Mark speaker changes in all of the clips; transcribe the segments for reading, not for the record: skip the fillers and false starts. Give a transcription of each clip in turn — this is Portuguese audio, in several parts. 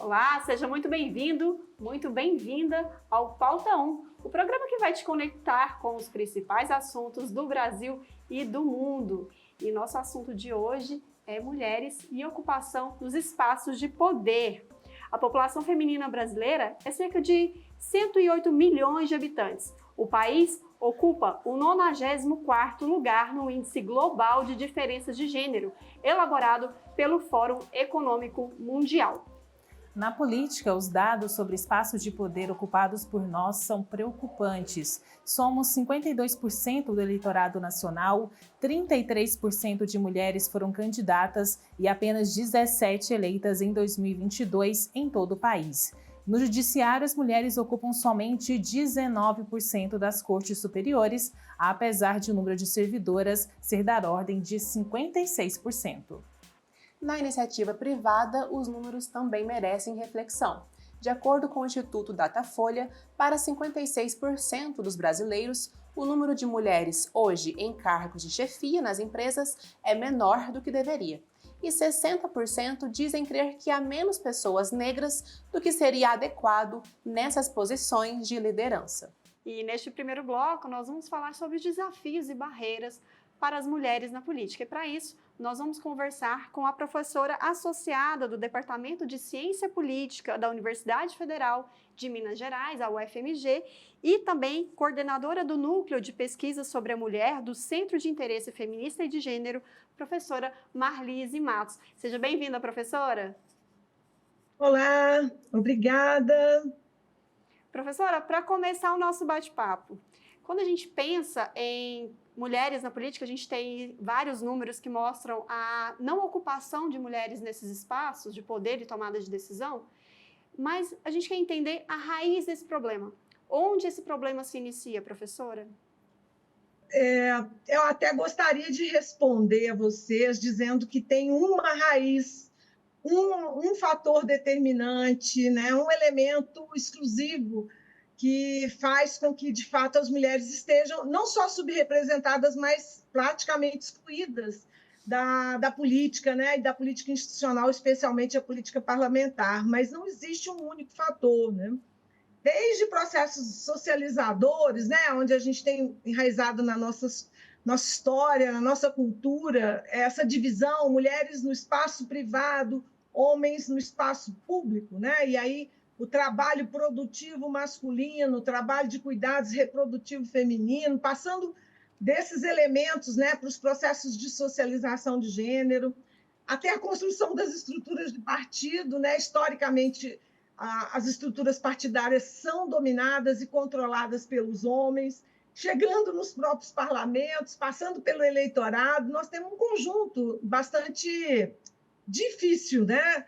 Speaker 1: Olá, seja muito bem-vindo, muito bem-vinda ao Pauta 1, o programa que vai te conectar com os principais assuntos do Brasil e do mundo. E nosso assunto de hoje é mulheres e ocupação dos espaços de poder. A população feminina brasileira é cerca de 108 milhões de habitantes. O país ocupa o 94º lugar no Índice Global de Diferenças de Gênero, elaborado pelo Fórum Econômico Mundial.
Speaker 2: Na política, os dados sobre espaços de poder ocupados por nós são preocupantes. Somos 52% do eleitorado nacional, 33% de mulheres foram candidatas e apenas 17 eleitas em 2022 em todo o país. No judiciário, as mulheres ocupam somente 19% das cortes superiores, apesar de o número de servidoras ser da ordem de 56%.
Speaker 3: Na iniciativa privada, os números também merecem reflexão. De acordo com o Instituto Datafolha, para 56% dos brasileiros, o número de mulheres hoje em cargos de chefia nas empresas é menor do que deveria. E 60% dizem crer que há menos pessoas negras do que seria adequado nessas posições de liderança.
Speaker 1: E neste primeiro bloco, nós vamos falar sobre os desafios e barreiras para as mulheres na política. E para isso, nós vamos conversar com a professora associada do Departamento de Ciência Política da Universidade Federal de Minas Gerais, a UFMG, e também coordenadora do Núcleo de Pesquisa sobre a Mulher do Centro de Interesse Feminista e de Gênero, professora Marlise Matos. Seja bem-vinda, professora.
Speaker 4: Olá, obrigada.
Speaker 1: Professora, para começar o nosso bate-papo, quando a gente pensa em mulheres na política, a gente tem vários números que mostram a não ocupação de mulheres nesses espaços de poder e tomada de decisão, mas a gente quer entender a raiz desse problema. Onde esse problema se inicia, professora?
Speaker 4: Eu até gostaria de responder a vocês dizendo que tem uma raiz, um fator determinante, né, um elemento exclusivo que faz com que, de fato, as mulheres estejam não só subrepresentadas, mas praticamente excluídas da política, né, e da política institucional, especialmente a política parlamentar. Mas não existe um único fator, né? Desde processos socializadores, né, onde a gente tem enraizado na nossa história, na nossa cultura, essa divisão, mulheres no espaço privado, homens no espaço público, né? E aí o trabalho produtivo masculino, o trabalho de cuidados reprodutivo feminino, passando desses elementos, né, para os processos de socialização de gênero, até a construção das estruturas de partido, né? Historicamente, as estruturas partidárias são dominadas e controladas pelos homens, chegando nos próprios parlamentos, passando pelo eleitorado, nós temos um conjunto bastante difícil, né,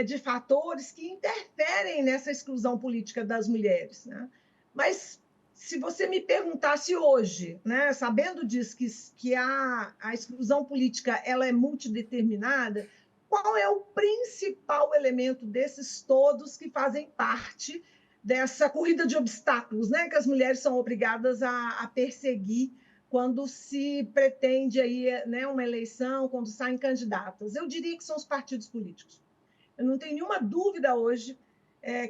Speaker 4: de fatores que interferem nessa exclusão política das mulheres, né? Mas se você me perguntasse hoje, né, sabendo disso, que a exclusão política ela é multideterminada, qual é o principal elemento desses todos que fazem parte dessa corrida de obstáculos, né, que as mulheres são obrigadas a perseguir quando se pretende aí, né, uma eleição, quando saem candidatas? Eu diria que são os partidos políticos. Eu não tenho nenhuma dúvida hoje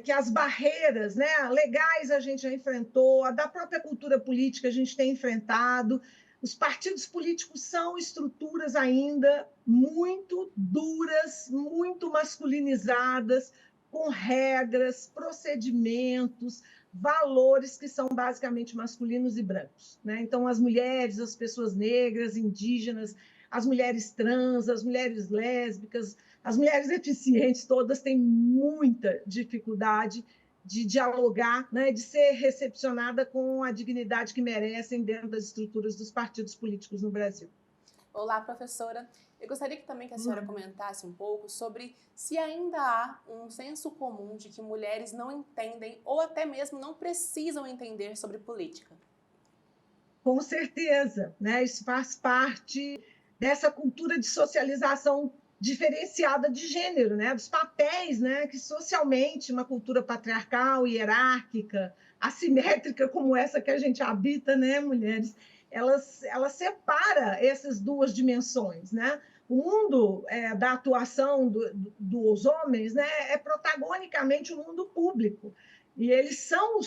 Speaker 4: que as barreiras, né, legais a gente já enfrentou, a da própria cultura política a gente tem enfrentado. Os partidos políticos são estruturas ainda muito duras, muito masculinizadas, com regras, procedimentos, valores que são basicamente masculinos e brancos, né? Então, as mulheres, as pessoas negras, indígenas, as mulheres trans, as mulheres lésbicas, as mulheres deficientes, todas têm muita dificuldade de dialogar, né, de ser recepcionada com a dignidade que merecem dentro das estruturas dos partidos políticos no Brasil.
Speaker 3: Olá, professora. Eu gostaria também que a senhora comentasse um pouco sobre se ainda há um senso comum de que mulheres não entendem ou até mesmo não precisam entender sobre política.
Speaker 4: Com certeza, né? Isso faz parte dessa cultura de socialização diferenciada de gênero, né? Dos papéis, né? Que socialmente uma cultura patriarcal, hierárquica, assimétrica como essa que a gente habita, né, mulheres, ela separa essas duas dimensões, né? O mundo da atuação dos homens, né, é protagonicamente o mundo público. E eles são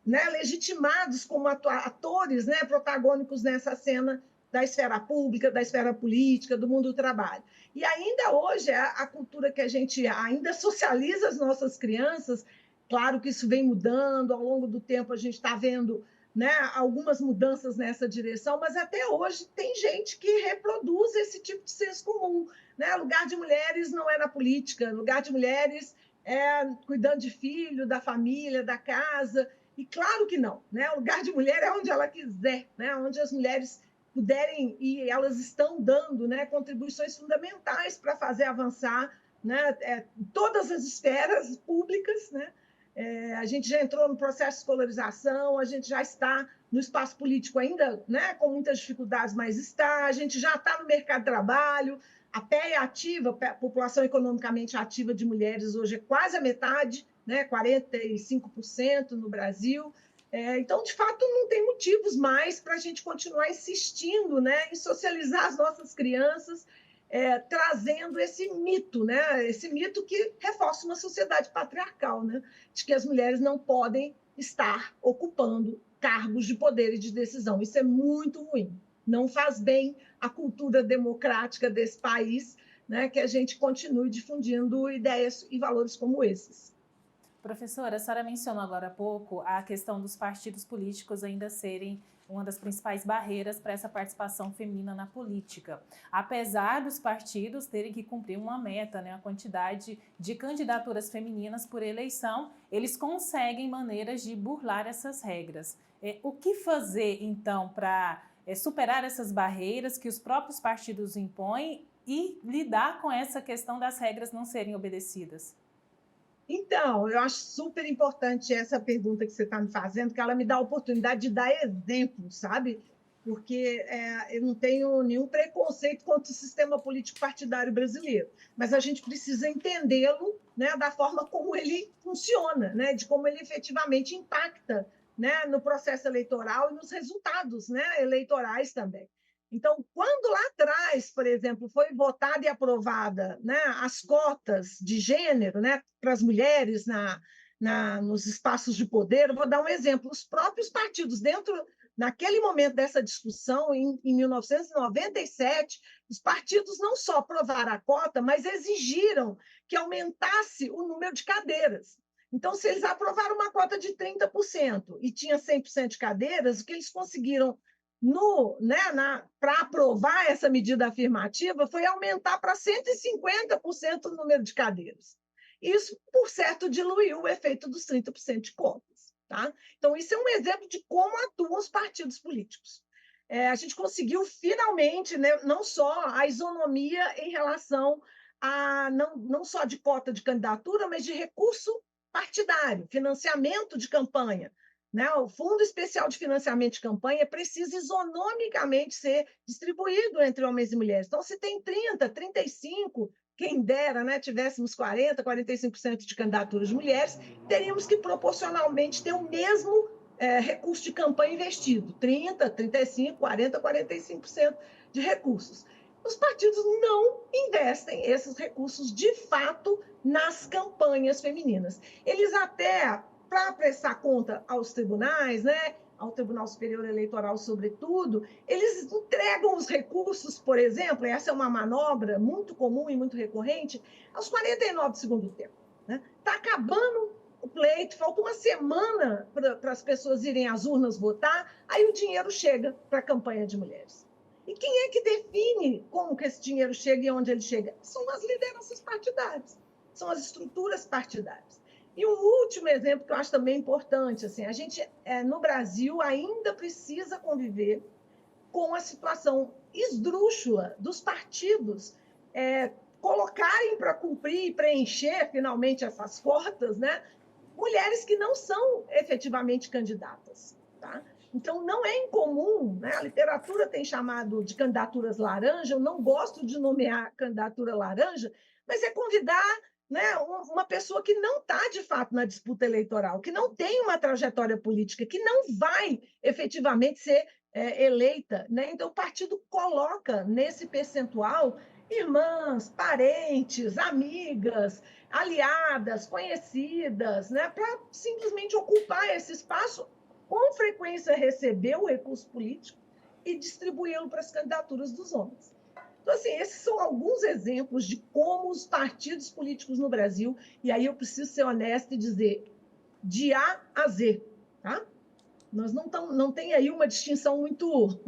Speaker 4: né, legitimados como atores, né, protagônicos nessa cena da esfera pública, da esfera política, do mundo do trabalho. E ainda hoje, a cultura que a gente ainda socializa as nossas crianças, claro que isso vem mudando, ao longo do tempo a gente está vendo, né, algumas mudanças nessa direção, mas até hoje tem gente que reproduz esse tipo de senso comum. Né? Lugar de mulheres não é na política, lugar de mulheres é cuidando de filho, da família, da casa, e claro que não. Né? O lugar de mulher é onde ela quiser, né? Onde as mulheres puderem, e elas estão dando, né, contribuições fundamentais para fazer avançar, né, todas as esferas públicas, né? A gente já entrou no processo de escolarização, a gente já está no espaço político ainda, né, com muitas dificuldades, mas está, a gente já está no mercado de trabalho, a PEA ativa, a população economicamente ativa de mulheres hoje é quase a metade, né, 45% no Brasil. Então, de fato, não tem motivos mais para a gente continuar insistindo, né, em socializar as nossas crianças, trazendo esse mito, né, esse mito que reforça uma sociedade patriarcal, né, de que as mulheres não podem estar ocupando cargos de poder e de decisão. Isso é muito ruim. Não faz bem à cultura democrática desse país, né, que a gente continue difundindo ideias e valores como esses.
Speaker 2: Professora, a senhora mencionou agora há pouco a questão dos partidos políticos ainda serem uma das principais barreiras para essa participação feminina na política. Apesar dos partidos terem que cumprir uma meta, né, a quantidade de candidaturas femininas por eleição, eles conseguem maneiras de burlar essas regras. O que fazer, então, para superar essas barreiras que os próprios partidos impõem e lidar com essa questão das regras não serem obedecidas?
Speaker 4: Então, eu acho super importante essa pergunta que você está me fazendo, que ela me dá a oportunidade de dar exemplo, sabe? Porque eu não tenho nenhum preconceito contra o sistema político partidário brasileiro, mas a gente precisa entendê-lo, né, da forma como ele funciona, né, de como ele efetivamente impacta, né, no processo eleitoral e nos resultados, né, eleitorais também. Então, quando lá atrás, por exemplo, foi votada e aprovada, né, as cotas de gênero, né, para as mulheres nos espaços de poder, eu vou dar um exemplo. Os próprios partidos, naquele momento dessa discussão, em 1997, os partidos não só aprovaram a cota, mas exigiram que aumentasse o número de cadeiras. Então, se eles aprovaram uma cota de 30% e tinha 100% de cadeiras, o que eles conseguiram para aprovar essa medida afirmativa foi aumentar para 150% o número de cadeiras. Isso, por certo, diluiu o efeito dos 30% de cotas. Tá? Então, isso é um exemplo de como atuam os partidos políticos. A gente conseguiu, finalmente, né, não só a isonomia em relação a não só de cota de candidatura, mas de recurso partidário, financiamento de campanha. Né? O Fundo Especial de Financiamento de Campanha precisa isonomicamente ser distribuído entre homens e mulheres. Então, se tem 30, 35, quem dera, né, tivéssemos 40, 45% de candidaturas de mulheres, teríamos que proporcionalmente ter o mesmo recurso de campanha investido, 30, 35, 40, 45% de recursos. Os partidos não investem esses recursos de fato nas campanhas femininas. Eles até, para prestar conta aos tribunais, né, ao Tribunal Superior Eleitoral, sobretudo, eles entregam os recursos, por exemplo, essa é uma manobra muito comum e muito recorrente, aos 49 do segundo tempo. Está acabando o pleito, falta uma semana para as pessoas irem às urnas votar, aí o dinheiro chega para a campanha de mulheres. E quem é que define como que esse dinheiro chega e onde ele chega? São as lideranças partidárias, são as estruturas partidárias. E um último exemplo que eu acho também importante, assim, a gente, no Brasil, ainda precisa conviver com a situação esdrúxula dos partidos colocarem para cumprir e preencher, finalmente, essas cotas, né, mulheres que não são efetivamente candidatas. Tá? Então, não é incomum, né? A literatura tem chamado de candidaturas laranja, eu não gosto de nomear candidatura laranja, mas é convidar, né, uma pessoa que não está, de fato, na disputa eleitoral, que não tem uma trajetória política, que não vai efetivamente ser eleita, né? Então, o partido coloca nesse percentual irmãs, parentes, amigas, aliadas, conhecidas, né? Para simplesmente ocupar esse espaço, com frequência receber o recurso político e distribuí-lo para as candidaturas dos homens. Então, assim, esses são alguns exemplos de como os partidos políticos no Brasil, e aí eu preciso ser honesta e dizer, de A a Z, tá? Nós não tem aí uma distinção muito,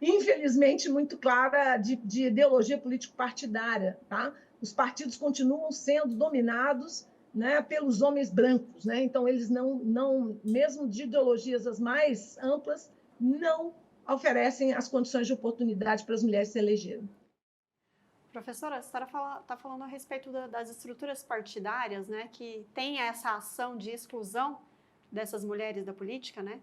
Speaker 4: infelizmente, muito clara de ideologia político-partidária, tá? Os partidos continuam sendo dominados, né, pelos homens brancos, né? Então, eles não, mesmo de ideologias as mais amplas, não oferecem as condições de oportunidade para as mulheres se elegerem.
Speaker 1: Professora, a senhora está falando a respeito das estruturas partidárias, né, que tem essa ação de exclusão dessas mulheres da política, né?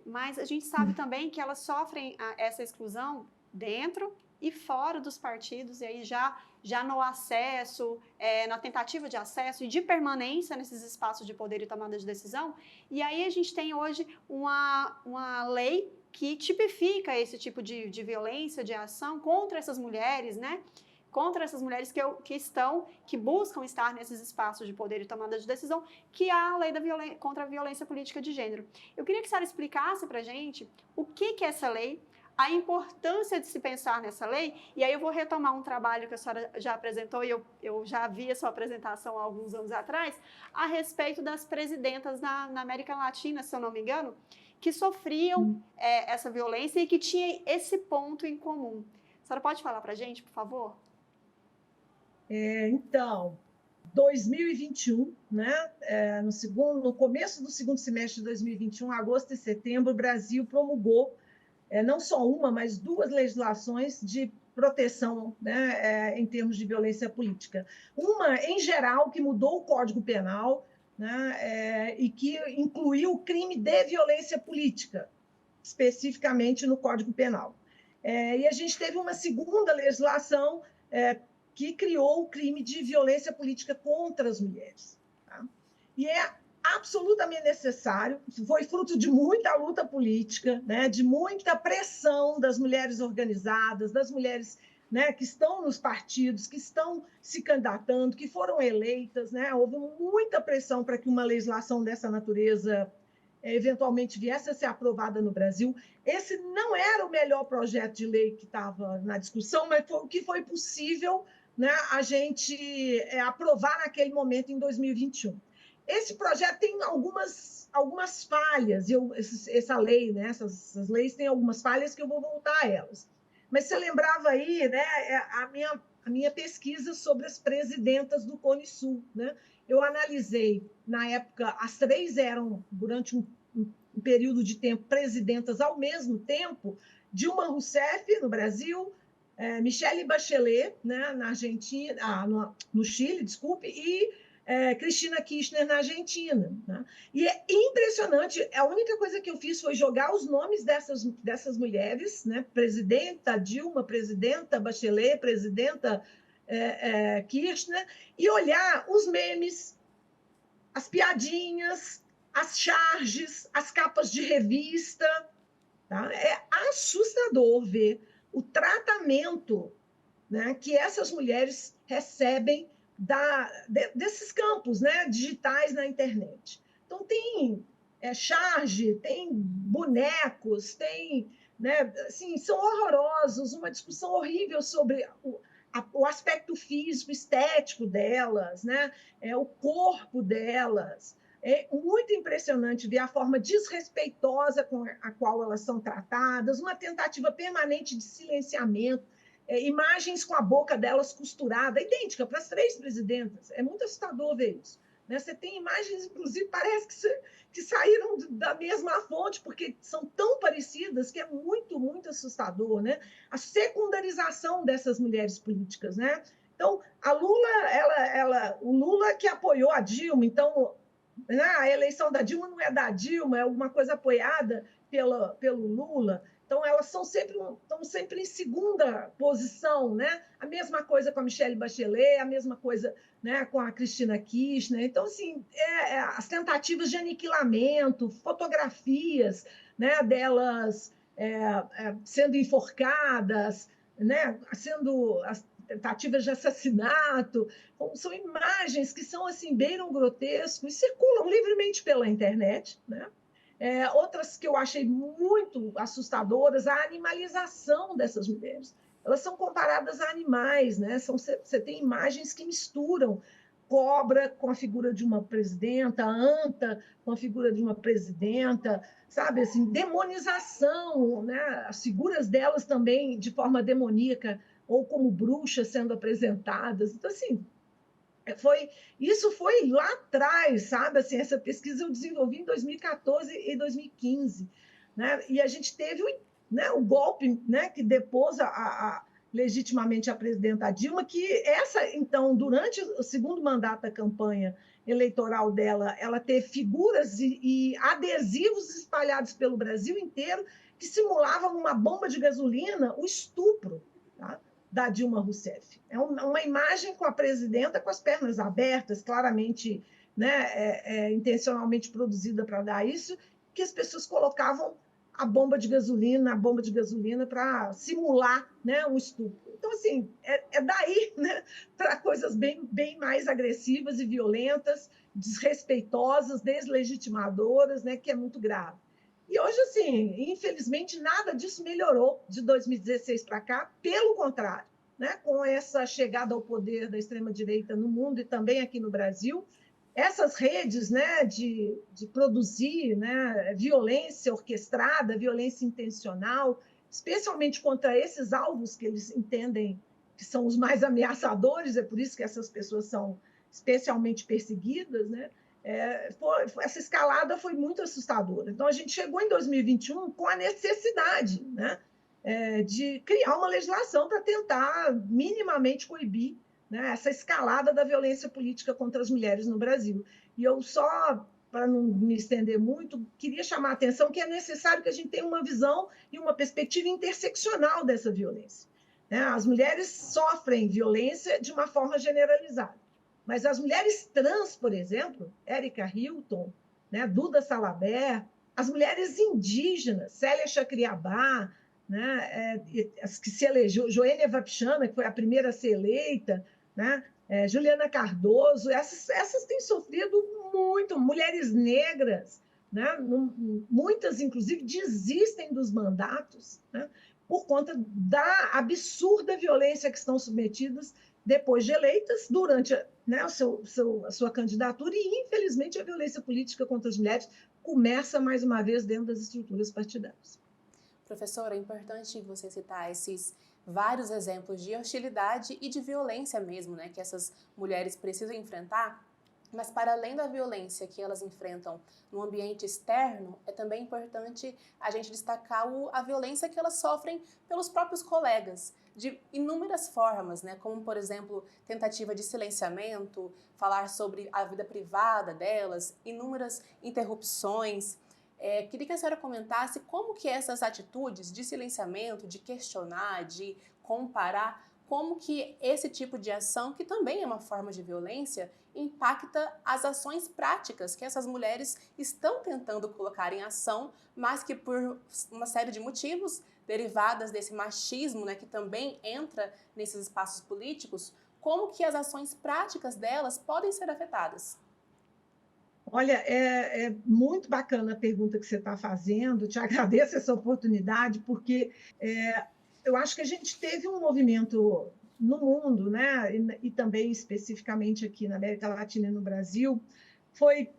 Speaker 1: Mas a gente sabe também que elas sofrem essa exclusão dentro e fora dos partidos, e aí já no acesso, na tentativa de acesso e de permanência nesses espaços de poder e tomada de decisão. E aí a gente tem hoje uma lei que tipifica esse tipo de violência, de ação contra essas mulheres, né? Contra essas mulheres que buscam estar nesses espaços de poder e tomada de decisão, que é a lei contra a violência política de gênero. Eu queria que a senhora explicasse para a gente o que é essa lei, a importância de se pensar nessa lei, e aí eu vou retomar um trabalho que a senhora já apresentou, e eu já vi a sua apresentação há alguns anos atrás, a respeito das presidentas na América Latina, se eu não me engano, que sofriam essa violência e que tinha esse ponto em comum. A senhora pode falar para a gente, por favor?
Speaker 4: Então, 2021, né? No começo do segundo semestre de 2021, agosto e setembro, o Brasil promulgou não só uma, mas duas legislações de proteção, né, em termos de violência política. Uma, em geral, que mudou o Código Penal, né, e que incluiu o crime de violência política, especificamente no Código Penal. E a gente teve uma segunda legislação que criou o crime de violência política contra as mulheres. Tá? E é absolutamente necessário, foi fruto de muita luta política, né, de muita pressão das mulheres organizadas, das mulheres, né, que estão nos partidos, que estão se candidatando, que foram eleitas, né, houve muita pressão para que uma legislação dessa natureza eventualmente viesse a ser aprovada no Brasil. Esse não era o melhor projeto de lei que estava na discussão, mas foi o que foi possível, né, a gente aprovar naquele momento, em 2021. Esse projeto tem algumas falhas, essa lei, né, essas leis têm algumas falhas que eu vou voltar a elas. Mas você lembrava aí, né, a minha pesquisa sobre as presidentas do Cone Sul, né? Eu analisei, na época, as três eram, durante um período de tempo, presidentas ao mesmo tempo, Dilma Rousseff, no Brasil, Michelle Bachelet, né, na Argentina, no Chile, desculpe, e Cristina Kirchner, na Argentina. Né? E é impressionante, a única coisa que eu fiz foi jogar os nomes dessas mulheres, né? Presidenta Dilma, presidenta Bachelet, presidenta Kirchner, e olhar os memes, as piadinhas, as charges, as capas de revista. Tá? É assustador ver o tratamento, né, que essas mulheres recebem desses campos, né, digitais na internet. Então, tem charge, tem bonecos, tem, né, assim, são horrorosos, uma discussão horrível sobre o aspecto físico, estético delas, né, o corpo delas. É muito impressionante ver a forma desrespeitosa com a qual elas são tratadas, uma tentativa permanente de silenciamento, imagens com a boca delas costurada, idêntica para as três presidentas. É muito assustador ver isso. Né? Você tem imagens, inclusive, parece que saíram da mesma fonte, porque são tão parecidas que é muito, muito assustador. Né? A secundarização dessas mulheres políticas. Né? Então, a Lula, o Lula que apoiou a Dilma, então a eleição da Dilma não é da Dilma, é alguma coisa apoiada pelo Lula. Então, elas estão sempre em segunda posição, né? A mesma coisa com a Michelle Bachelet, a mesma coisa, né, com a Cristina Kirchner. Então, assim, as tentativas de aniquilamento, fotografias, né, delas sendo enforcadas, né, sendo as tentativas de assassinato. Então, são imagens que são assim, beiram grotesco e circulam livremente pela internet, né? Outras que eu achei muito assustadoras, a animalização dessas mulheres. Elas são comparadas a animais, né? Você tem imagens que misturam cobra com a figura de uma presidenta, anta com a figura de uma presidenta, sabe? Assim, demonização, né? As figuras delas também de forma demoníaca ou como bruxas sendo apresentadas. Então, assim, isso foi lá atrás, sabe? Assim, essa pesquisa eu desenvolvi em 2014 e 2015, né? E a gente teve o golpe, né, que depôs legitimamente a presidenta Dilma, que então, durante o segundo mandato da campanha eleitoral dela, ela teve figuras e adesivos espalhados pelo Brasil inteiro que simulavam uma bomba de gasolina, o estupro, tá? Da Dilma Rousseff. É uma imagem com a presidenta com as pernas abertas, claramente, né, intencionalmente produzida para dar isso, que as pessoas colocavam a bomba de gasolina para simular, né, um estupro. Então, assim, daí, né, para coisas bem, bem mais agressivas e violentas, desrespeitosas, deslegitimadoras, né, que é muito grave. E hoje, assim, infelizmente, nada disso melhorou de 2016 para cá, pelo contrário, né? Com essa chegada ao poder da extrema-direita no mundo e também aqui no Brasil, essas redes, né, de produzir, né, violência orquestrada, violência intencional, especialmente contra esses alvos que eles entendem que são os mais ameaçadores, é por isso que essas pessoas são especialmente perseguidas, né? Essa escalada foi muito assustadora. Então, a gente chegou em 2021 com a necessidade, né, de criar uma legislação para tentar minimamente coibir, né, essa escalada da violência política contra as mulheres no Brasil. E eu só, para não me estender muito, queria chamar a atenção que é necessário que a gente tenha uma visão e uma perspectiva interseccional dessa violência, né? As mulheres sofrem violência de uma forma generalizada. Mas as mulheres trans, por exemplo, Érica Hilton, né, Duda Salabert, as mulheres indígenas, Célia Chacriabá, né, as que se elegeu, Joênia Wapichana, que foi a primeira a ser eleita, né, Juliana Cardoso, essas têm sofrido muito, mulheres negras, né, muitas, inclusive, desistem dos mandatos, né, por conta da absurda violência que estão submetidas depois de eleitas, durante, né, a sua candidatura, e, infelizmente, a violência política contra as mulheres começa, mais uma vez, dentro das estruturas partidárias.
Speaker 3: Professora, é importante você citar esses vários exemplos de hostilidade e de violência mesmo, né, que essas mulheres precisam enfrentar, mas para além da violência que elas enfrentam no ambiente externo, é também importante a gente destacar a violência que elas sofrem pelos próprios colegas, de inúmeras formas, né, como, por exemplo, tentativa de silenciamento, falar sobre a vida privada delas, inúmeras interrupções. Queria que a senhora comentasse como que essas atitudes de silenciamento, de questionar, de comparar, como que esse tipo de ação, que também é uma forma de violência, impacta as ações práticas que essas mulheres estão tentando colocar em ação, mas que por uma série de motivos derivadas desse machismo, né, que também entra nesses espaços políticos, como que as ações práticas delas podem ser afetadas?
Speaker 4: Olha, é muito bacana a pergunta que você está fazendo, te agradeço essa oportunidade, porque eu acho que a gente teve um movimento no mundo, né, e também especificamente aqui na América Latina e no Brasil, foi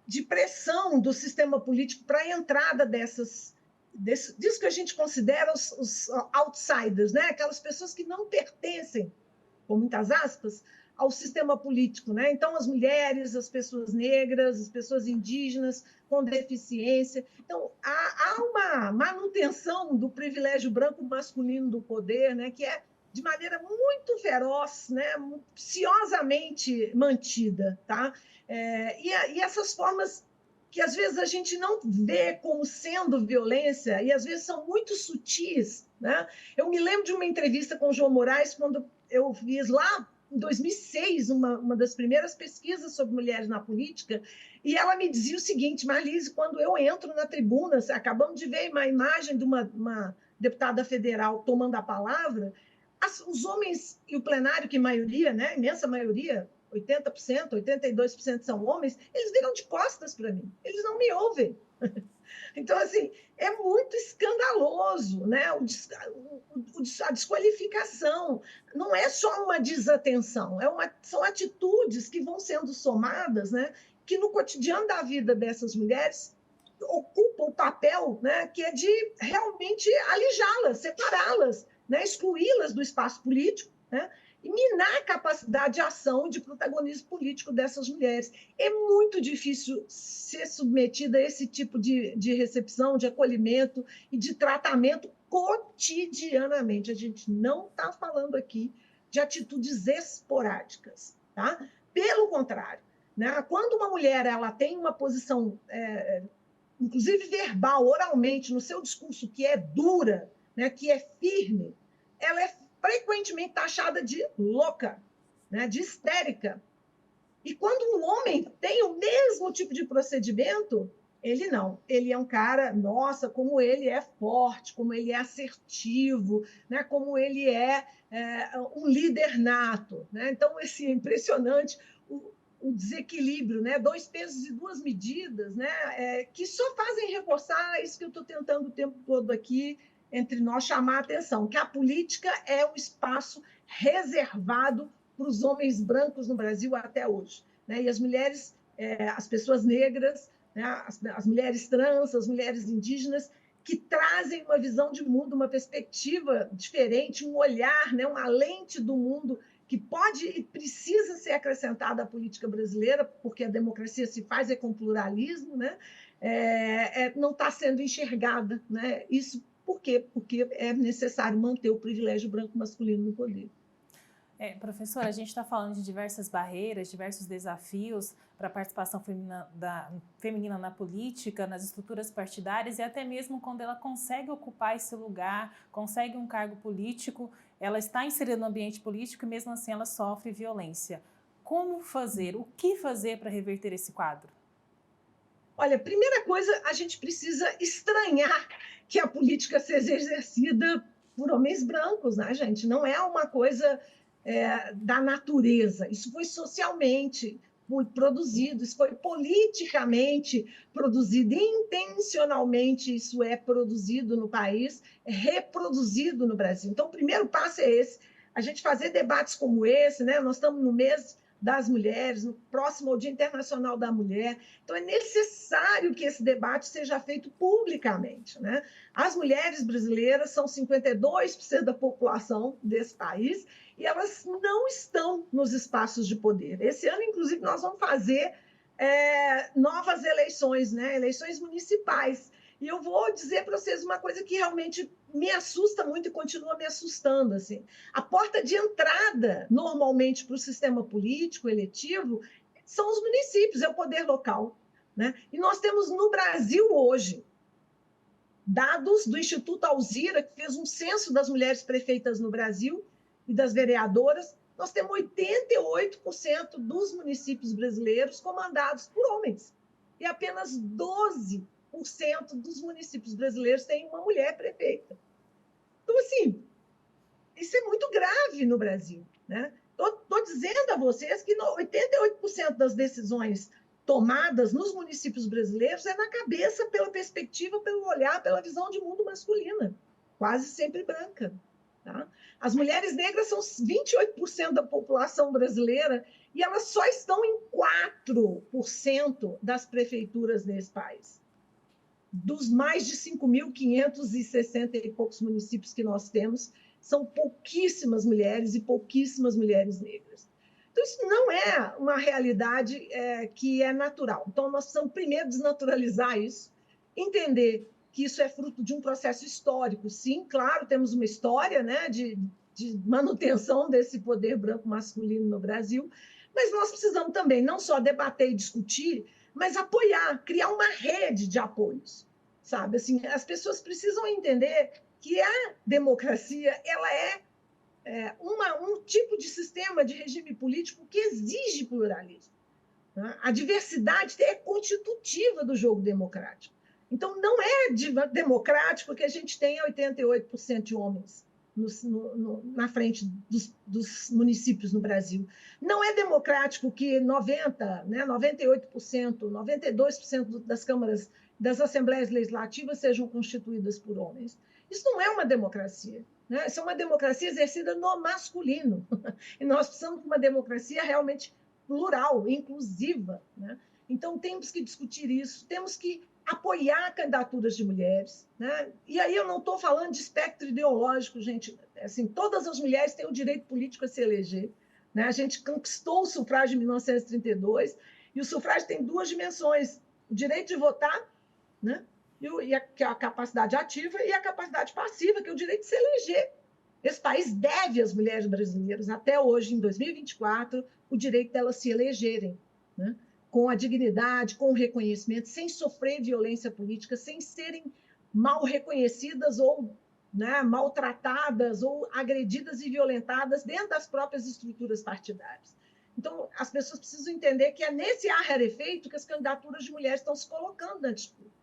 Speaker 4: de pressão do sistema político para a entrada disso que a gente considera os outsiders, né, aquelas pessoas que não pertencem, com muitas aspas, ao sistema político, né? Então, as mulheres, as pessoas negras, as pessoas indígenas com deficiência. Então, há uma manutenção do privilégio branco masculino do poder, né? Que é de maneira muito feroz, né? Ciosamente mantida, tá? E essas formas que às vezes a gente não vê como sendo violência e às vezes são muito sutis, né? Eu me lembro de uma entrevista com o João Moraes quando eu fiz lá em 2006, uma das primeiras pesquisas sobre mulheres na política, e ela me dizia o seguinte: Marlise, quando eu entro na tribuna, acabamos de ver uma imagem de uma deputada federal tomando a palavra, os homens e o plenário, que maioria, né, imensa maioria, 80%, 82% são homens, eles viram de costas para mim, eles não me ouvem. Então, assim, é muito escandaloso, né? A desqualificação. Não é só uma desatenção, são atitudes que vão sendo somadas, né? Que no cotidiano da vida dessas mulheres ocupam o papel, né? Que é de realmente alijá-las, separá-las, né? Excluí-las do espaço político, né? E minar a capacidade de ação e de protagonismo político dessas mulheres. É muito difícil ser submetida a esse tipo de recepção, de acolhimento e de tratamento cotidianamente. A gente não está falando aqui de atitudes esporádicas, tá? Pelo contrário, né? Quando uma mulher ela tem uma posição, inclusive verbal, oralmente, no seu discurso, que é dura, né? Que é firme, ela é frequentemente taxada de louca, né, de histérica. E quando um homem tem o mesmo tipo de procedimento, ele não. Ele é um cara, nossa, como ele é forte, como ele é assertivo, né, como ele é um líder nato. Né? Então, assim, é impressionante o desequilíbrio, né? 2 pesos e 2 medidas, né? Que só fazem reforçar isso que eu estou tentando o tempo todo aqui, entre nós, chamar a atenção, que a política é um espaço reservado para os homens brancos no Brasil até hoje. Né? E as mulheres, as pessoas negras, né? as mulheres trans, as mulheres indígenas, que trazem uma visão de mundo, uma perspectiva diferente, um olhar, né? Uma lente do mundo que pode e precisa ser acrescentada à política brasileira, porque a democracia se faz com pluralismo, né? Não está sendo enxergada. Né? Isso por quê? Porque é necessário manter o privilégio branco masculino no poder.
Speaker 2: Professora, a gente está falando de diversas barreiras, diversos desafios para a participação feminina na política, nas estruturas partidárias, e até mesmo quando ela consegue ocupar esse lugar, consegue um cargo político, ela está inserida no ambiente político e mesmo assim ela sofre violência. Como fazer? O que fazer para reverter esse quadro?
Speaker 4: Olha, primeira coisa, a gente precisa estranhar que a política seja exercida por homens brancos, né, gente? Não é uma coisa da natureza. Isso foi socialmente produzido, isso foi politicamente produzido, intencionalmente isso é produzido no país, é reproduzido no Brasil. Então, o primeiro passo é esse, a gente fazer debates como esse, né? Nós estamos no mês das mulheres, no próximo ao Dia Internacional da Mulher. Então, é necessário que esse debate seja feito publicamente. Né? As mulheres brasileiras são 52% da população desse país e elas não estão nos espaços de poder. Esse ano, inclusive, nós vamos fazer novas eleições, né? Eleições municipais. E eu vou dizer para vocês uma coisa que realmente me assusta muito e continua me assustando. Assim. A porta de entrada, normalmente, para o sistema político, eletivo, são os municípios, é o poder local. Né? E nós temos no Brasil hoje dados do Instituto Alzira, que fez um censo das mulheres prefeitas no Brasil e das vereadoras, nós temos 88% dos municípios brasileiros comandados por homens. E apenas 12% dos municípios brasileiros têm uma mulher prefeita. Então, assim, isso é muito grave no Brasil. Né? Estou dizendo a vocês que 88% das decisões tomadas nos municípios brasileiros é na cabeça, pela perspectiva, pelo olhar, pela visão de mundo masculina, quase sempre branca. Tá? As mulheres negras são 28% da população brasileira e elas só estão em 4% das prefeituras desse país. Dos mais de 5.560 e poucos municípios que nós temos, são pouquíssimas mulheres e pouquíssimas mulheres negras. Então, isso não é uma realidade que é natural. Então, nós precisamos primeiro desnaturalizar isso, entender que isso é fruto de um processo histórico. Sim, claro, temos uma história, né, de manutenção desse poder branco masculino no Brasil, mas nós precisamos também não só debater e discutir, mas apoiar, criar uma rede de apoios. Sabe? Assim, as pessoas precisam entender que a democracia ela é um tipo de sistema de regime político que exige pluralismo. Tá? A diversidade é constitutiva do jogo democrático. Então, não é democrático que a gente tenha 88% de homens na frente dos municípios no Brasil. Não é democrático que 98%, 92% das câmaras, das assembleias legislativas sejam constituídas por homens. Isso não é uma democracia. Né? Isso é uma democracia exercida no masculino. E nós precisamos de uma democracia realmente plural, inclusiva. Né? Então, temos que discutir isso, temos que apoiar candidaturas de mulheres. Né? E aí eu não estou falando de espectro ideológico, gente. Assim, todas as mulheres têm o direito político a se eleger. Né? A gente conquistou o sufrágio em 1932, e o sufrágio tem duas dimensões: o direito de votar, né? Que é a capacidade ativa, e a capacidade passiva, que é o direito de se eleger. Esse país deve às mulheres brasileiras, até hoje, em 2024, o direito delas se elegerem, né? Com a dignidade, com o reconhecimento, sem sofrer violência política, sem serem mal reconhecidas ou, né, maltratadas ou agredidas e violentadas dentro das próprias estruturas partidárias. Então, as pessoas precisam entender que é nesse ar rarefeito que as candidaturas de mulheres estão se colocando na disputa.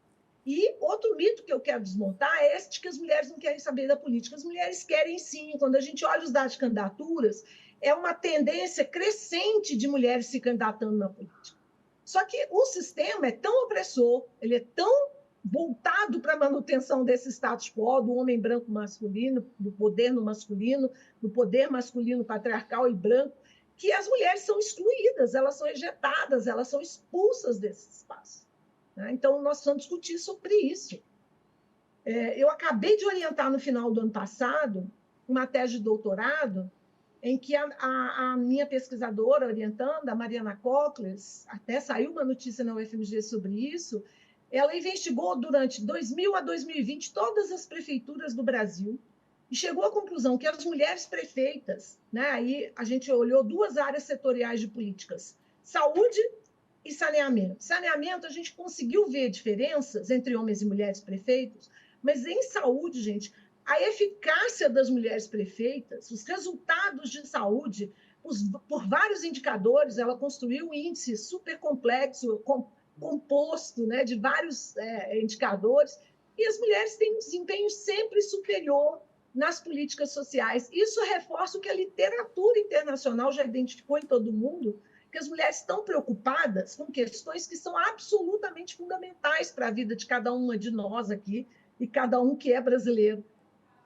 Speaker 4: E outro mito que eu quero desmontar é esse de que as mulheres não querem saber da política. As mulheres querem sim. Quando a gente olha os dados de candidaturas, é uma tendência crescente de mulheres se candidatando na política. Só que o sistema é tão opressor, ele é tão voltado para a manutenção desse status quo, do homem branco masculino, do poder no masculino, do poder masculino patriarcal e branco, que as mulheres são excluídas, elas são ejetadas, elas são expulsas desse espaço. Então, nós precisamos discutir sobre isso. Eu acabei de orientar no final do ano passado uma tese de doutorado em que a minha pesquisadora orientando, a Mariana Cockles, até saiu uma notícia na UFMG sobre isso, ela investigou durante 2000 a 2020 todas as prefeituras do Brasil e chegou à conclusão que as mulheres prefeitas, né, aí a gente olhou duas áreas setoriais de políticas, saúde e saneamento. Saneamento, a gente conseguiu ver diferenças entre homens e mulheres prefeitos, mas em saúde, gente, a eficácia das mulheres prefeitas, os resultados de saúde, por vários indicadores, ela construiu um índice super complexo, composto, né, de vários indicadores, e as mulheres têm um desempenho sempre superior nas políticas sociais. Isso reforça o que a literatura internacional já identificou em todo mundo, que as mulheres estão preocupadas com questões que são absolutamente fundamentais para a vida de cada uma de nós aqui, e cada um que é brasileiro.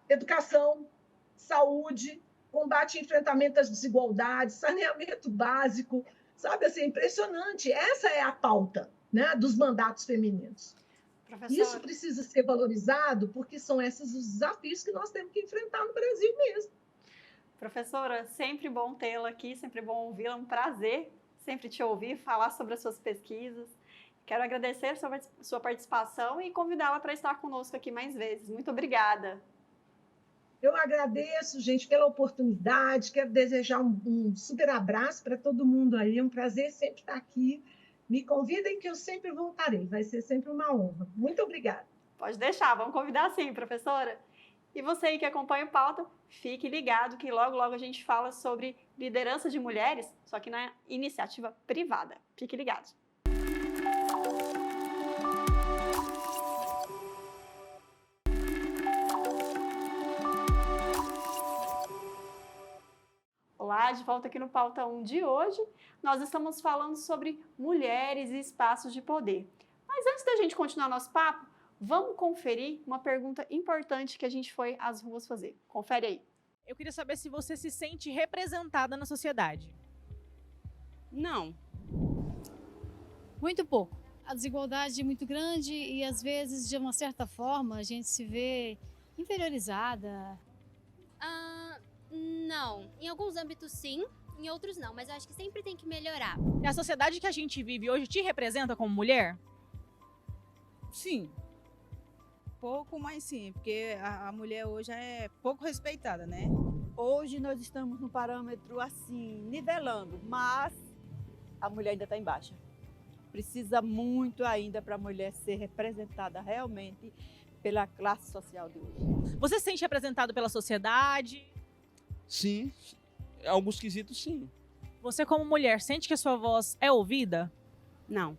Speaker 4: Educação, saúde, combate e enfrentamento às desigualdades, saneamento básico, sabe? Assim, é impressionante. Essa é a pauta, né, dos mandatos femininos. Professora, isso precisa ser valorizado, porque são esses os desafios que nós temos que enfrentar no Brasil mesmo.
Speaker 1: Professora, sempre bom tê-la aqui, sempre bom ouvi-la, um prazer sempre te ouvir, falar sobre as suas pesquisas. Quero agradecer a sua participação e convidá-la para estar conosco aqui mais vezes. Muito obrigada.
Speaker 4: Eu agradeço, gente, pela oportunidade, quero desejar um super abraço para todo mundo aí, é um prazer sempre estar aqui. Me convidem que eu sempre voltarei, vai ser sempre uma honra. Muito obrigada.
Speaker 1: Pode deixar, vamos convidar sim, professora. E você aí que acompanha o Pauta, fique ligado que logo, logo a gente fala sobre liderança de mulheres, só que na iniciativa privada. Fique ligado. Olá, de volta aqui no Pauta 1 de hoje, nós estamos falando sobre mulheres e espaços de poder. Mas antes da gente continuar nosso papo, vamos conferir uma pergunta importante que a gente foi às ruas fazer. Confere aí.
Speaker 2: Eu queria saber se você se sente representada na sociedade.
Speaker 5: Não. Muito pouco. A desigualdade é muito grande e, às vezes, de uma certa forma, a gente se vê inferiorizada.
Speaker 6: Não. Em alguns âmbitos, sim. Em outros, não. Mas eu acho que sempre tem que melhorar.
Speaker 2: E a sociedade que a gente vive hoje te representa como mulher?
Speaker 7: Sim. Pouco, mas sim. Porque a mulher hoje é pouco respeitada, né?
Speaker 8: Hoje nós estamos no parâmetro assim, nivelando. Mas a mulher ainda está em baixa. Precisa muito ainda para a mulher ser representada realmente pela classe social de hoje.
Speaker 2: Você se sente representado pela sociedade?
Speaker 9: Sim, em alguns quesitos, sim.
Speaker 2: Você, como mulher, sente que a sua voz é ouvida?
Speaker 10: Não,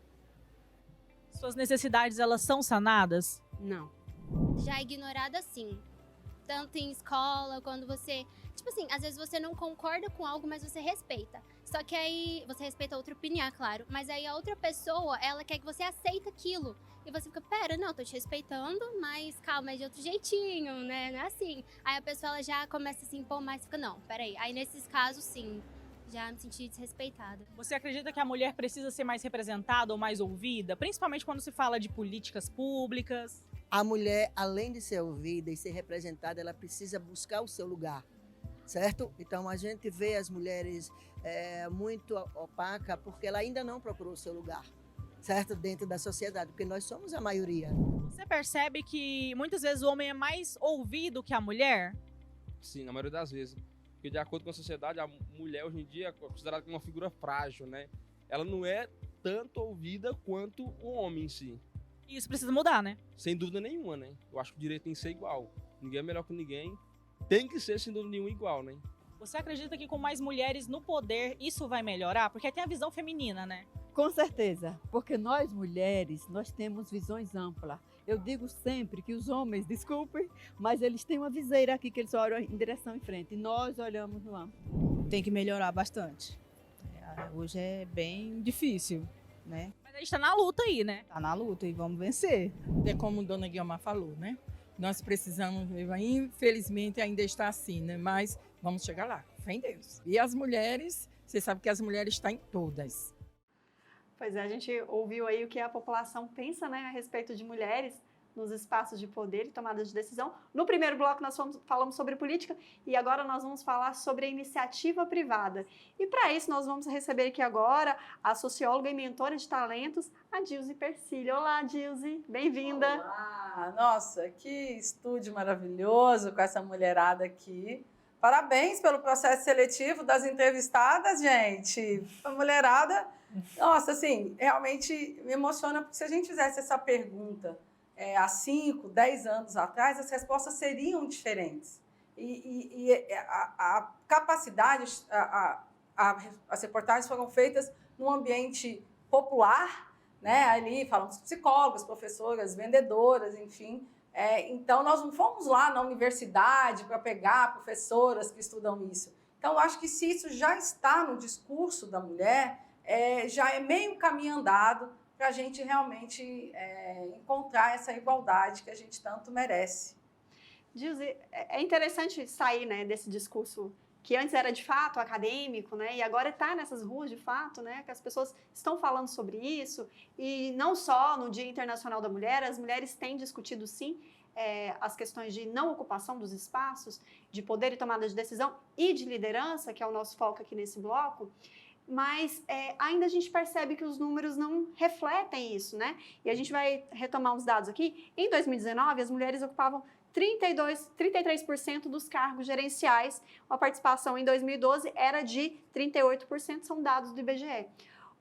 Speaker 2: Suas necessidades, elas são sanadas?
Speaker 10: não.
Speaker 6: Já é ignorada, sim. Tanto em escola, quando você... Tipo assim, às vezes você não concorda com algo, mas você respeita. Só que aí, você respeita a outra opinião, é claro. Mas aí a outra pessoa, ela quer que você aceite aquilo. E você fica, pera, não, tô te respeitando, mas calma, é de outro jeitinho, né? Não é assim. Aí a pessoa, ela já começa a se impor mais e fica, não, peraí. Aí nesses casos, sim, já me senti desrespeitada.
Speaker 2: Você acredita que a mulher precisa ser mais representada ou mais ouvida? Principalmente quando se fala de políticas públicas.
Speaker 11: A mulher, além de ser ouvida e ser representada, ela precisa buscar o seu lugar, certo? Então, a gente vê as mulheres muito opacas porque ela ainda não procurou o seu lugar, certo? Dentro da sociedade, porque nós somos a maioria.
Speaker 2: Você percebe que muitas vezes o homem é mais ouvido que a mulher?
Speaker 9: Sim, na maioria das vezes. Porque de acordo com a sociedade, a mulher hoje em dia é considerada como uma figura frágil, né? Ela não é tanto ouvida quanto o homem em si.
Speaker 2: E isso precisa mudar, né?
Speaker 9: Sem dúvida nenhuma, né? Eu acho que o direito tem que ser igual. Ninguém é melhor que ninguém. Tem que ser, sem dúvida nenhuma, igual, né?
Speaker 2: Você acredita que com mais mulheres no poder isso vai melhorar? Porque tem a visão feminina, né?
Speaker 8: Com certeza, porque nós mulheres, nós temos visões amplas. Eu digo sempre que os homens, desculpem, mas eles têm uma viseira aqui que eles olham em direção em frente. E nós olhamos no amplo.
Speaker 7: Tem que melhorar bastante. Hoje é bem difícil, né?
Speaker 2: Mas a gente tá na luta aí, né?
Speaker 7: Tá na luta e vamos vencer.
Speaker 12: É como a dona Guiomar falou, né? Nós precisamos, infelizmente ainda está assim, né? Mas vamos chegar lá, fé em Deus. E as mulheres, você sabe que as mulheres estão em todas.
Speaker 1: Pois é, a gente ouviu aí o que a população pensa, né, a respeito de mulheres nos espaços de poder e tomada de decisão. No primeiro bloco nós falamos sobre política e agora nós vamos falar sobre a iniciativa privada. E para isso nós vamos receber aqui agora a socióloga e mentora de talentos, a Dilze Persílio. Olá, Dilze, bem-vinda.
Speaker 13: Olá, nossa, que estúdio maravilhoso com essa mulherada aqui. Parabéns pelo processo seletivo das entrevistadas, gente. A mulherada, nossa, assim, realmente me emociona, porque se a gente fizesse essa pergunta há 5, 10 anos atrás, as respostas seriam diferentes. E a capacidade, as reportagens foram feitas num ambiente popular, né? Ali falamos psicólogas, professoras, vendedoras, enfim. Então, nós não fomos lá na universidade para pegar professoras que estudam isso. Então, eu acho que se isso já está no discurso da mulher, já é meio caminho andado para a gente realmente encontrar essa igualdade que a gente tanto merece.
Speaker 1: Dilze, é interessante sair, né, desse discurso que antes era de fato acadêmico, né, e agora está nessas ruas de fato, né, que as pessoas estão falando sobre isso, e não só no Dia Internacional da Mulher, as mulheres têm discutido sim as questões de não ocupação dos espaços, de poder e tomada de decisão e de liderança, que é o nosso foco aqui nesse bloco, mas ainda a gente percebe que os números não refletem isso, né? E a gente vai retomar uns dados aqui. Em 2019, as mulheres ocupavam 33% dos cargos gerenciais. A participação em 2012 era de 38%, são dados do IBGE.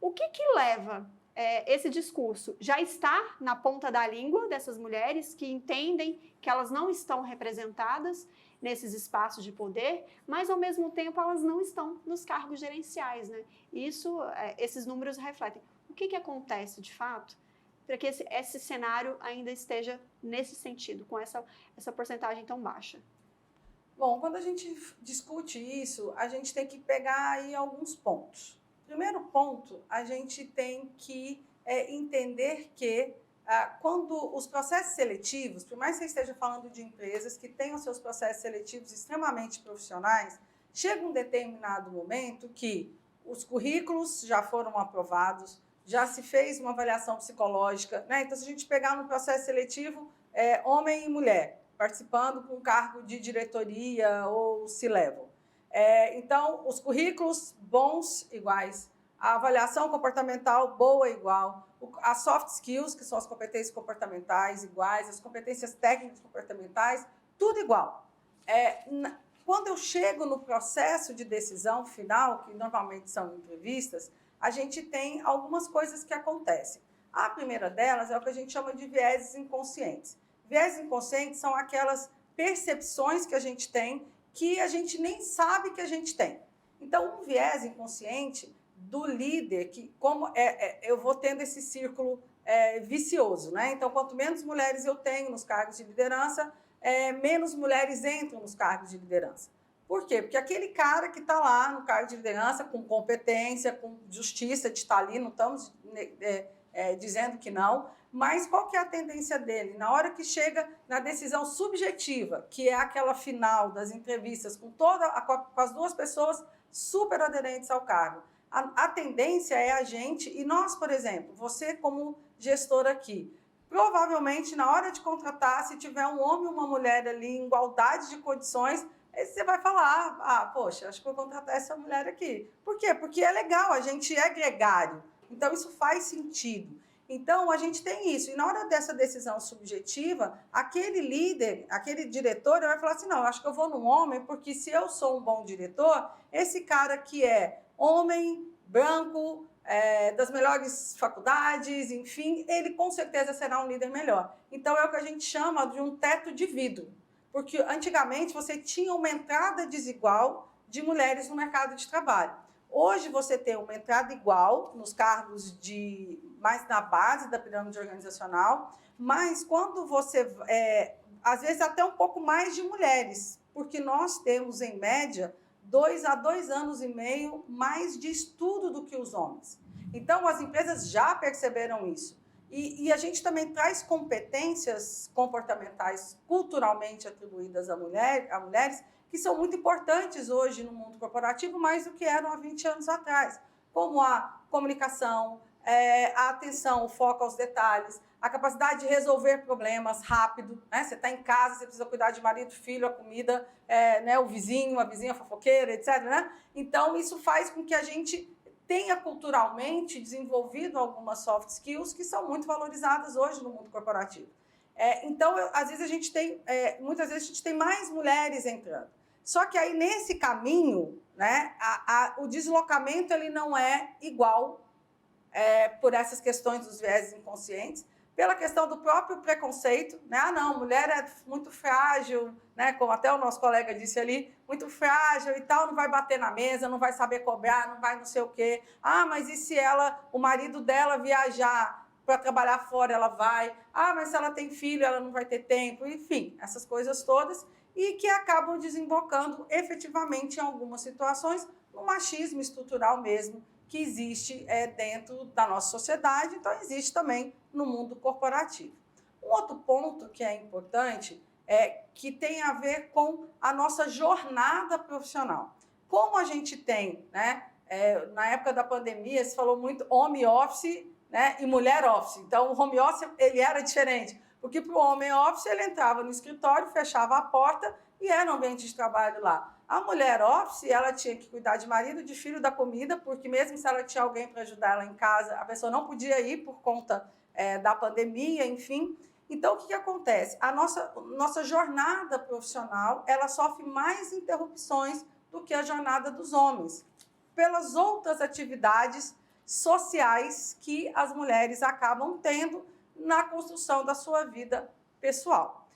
Speaker 1: O que leva esse discurso? Já está na ponta da língua dessas mulheres que entendem que elas não estão representadas nesses espaços de poder, mas ao mesmo tempo elas não estão nos cargos gerenciais, né? Isso, esses números refletem. O que acontece de fato para que esse cenário ainda esteja nesse sentido, com essa porcentagem tão baixa?
Speaker 13: Bom, quando a gente discute isso, a gente tem que pegar aí alguns pontos. Primeiro ponto, a gente tem que entender que quando os processos seletivos, por mais que você esteja falando de empresas que tenham seus processos seletivos extremamente profissionais, chega um determinado momento que os currículos já foram aprovados, já se fez uma avaliação psicológica, né? Então, se a gente pegar no processo seletivo, homem e mulher, participando com cargo de diretoria ou C-level. Então, os currículos bons, iguais, a avaliação comportamental boa, igual, as soft skills, que são as competências comportamentais, iguais, as competências técnicas comportamentais, tudo igual. Quando eu chego no processo de decisão final, que normalmente são entrevistas, a gente tem algumas coisas que acontecem. A primeira delas é o que a gente chama de vieses inconscientes. Vieses inconscientes são aquelas percepções que a gente tem que a gente nem sabe que a gente tem. Então, um viés inconsciente do líder, que como eu vou tendo esse círculo vicioso, né? Então, quanto menos mulheres eu tenho nos cargos de liderança, menos mulheres entram nos cargos de liderança. Por quê? Porque aquele cara que está lá no cargo de liderança, com competência, com justiça de estar ali, não estamos dizendo que não, mas qual que é a tendência dele? Na hora que chega na decisão subjetiva, que é aquela final das entrevistas com as duas pessoas super aderentes ao cargo, a tendência é a gente, e nós, por exemplo, você como gestor aqui, provavelmente na hora de contratar, se tiver um homem e uma mulher ali em igualdade de condições, aí você vai falar, poxa, acho que vou contratar essa mulher aqui. Por quê? Porque é legal, a gente é gregário, então isso faz sentido. Então, a gente tem isso. E na hora dessa decisão subjetiva, aquele líder, aquele diretor, vai falar assim, não, eu acho que eu vou num homem, porque se eu sou um bom diretor, esse cara que é homem, branco, das melhores faculdades, enfim, ele com certeza será um líder melhor. Então, é o que a gente chama de um teto de vidro. Porque antigamente você tinha uma entrada desigual de mulheres no mercado de trabalho. Hoje você tem uma entrada igual nos cargos mais na base da pirâmide organizacional, mas quando você, às vezes até um pouco mais de mulheres, porque nós temos, em média, 2 a 2 anos e meio mais de estudo do que os homens. Então, as empresas já perceberam isso. E a gente também traz competências comportamentais culturalmente atribuídas a mulheres, que são muito importantes hoje no mundo corporativo, mais do que eram há 20 anos atrás, como a comunicação, a atenção, o foco aos detalhes, a capacidade de resolver problemas rápido, né? Você está em casa, você precisa cuidar de marido, filho, a comida, o vizinho, a vizinha fofoqueira, etc. Né? Então, isso faz com que a gente tenha culturalmente desenvolvido algumas soft skills que são muito valorizadas hoje no mundo corporativo. Então, às vezes muitas vezes a gente tem mais mulheres entrando. Só que aí, nesse caminho, né, o deslocamento ele não é igual por essas questões dos viéses inconscientes, pela questão do próprio preconceito, né? Ah, não, mulher é muito frágil, né? Como até o nosso colega disse ali, muito frágil e tal, não vai bater na mesa, não vai saber cobrar, não vai não sei o quê. Ah, mas e se o marido dela viajar para trabalhar fora, ela vai. Ah, mas se ela tem filho, ela não vai ter tempo. Enfim, essas coisas todas, e que acabam desembocando efetivamente em algumas situações no machismo estrutural mesmo, que existe dentro da nossa sociedade, então existe também no mundo corporativo. Um outro ponto que é importante que tem a ver com a nossa jornada profissional. Como a gente tem, né, na época da pandemia, se falou muito home office, né, e mulher office. Então, o home office ele era diferente, porque para o homem office ele entrava no escritório, fechava a porta e era um ambiente de trabalho lá. A mulher office, ela tinha que cuidar de marido, de filho, da comida, porque mesmo se ela tinha alguém para ajudar ela em casa, a pessoa não podia ir por conta da pandemia, enfim. Então, o que acontece? A nossa jornada profissional, ela sofre mais interrupções do que a jornada dos homens, pelas outras atividades sociais que as mulheres acabam tendo na construção da sua vida pessoal.